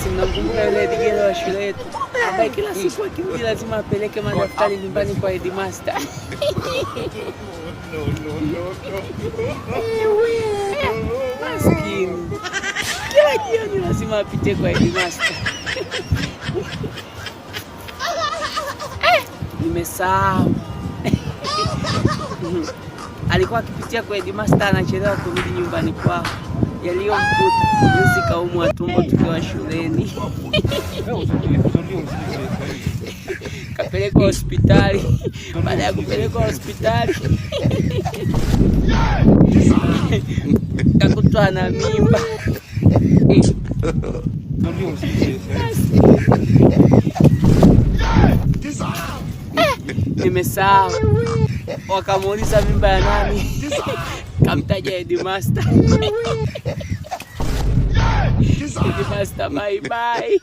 Simnakumbuka yule digelo wa shule yetu ambaye kila siku akirudi lazima apeleke madaftari nyumbani kwa headmaster. Maskini. Kila jioni lazima apite kwa headmaster. Nimesahau. Alikuwa akipitia kwa headmaster anachelewa kurudi nyumbani kwao. Yaliyomkuta juzi kaumwa tumbo tukiwa shuleni. Kapelekwa hospitali. Baada ya kupelekwa hospitali kakutwa na mimba. Nimesahau. Wakamuuliza mimba ya nani? Kamtaja headmaster. Headmaster, bye bye.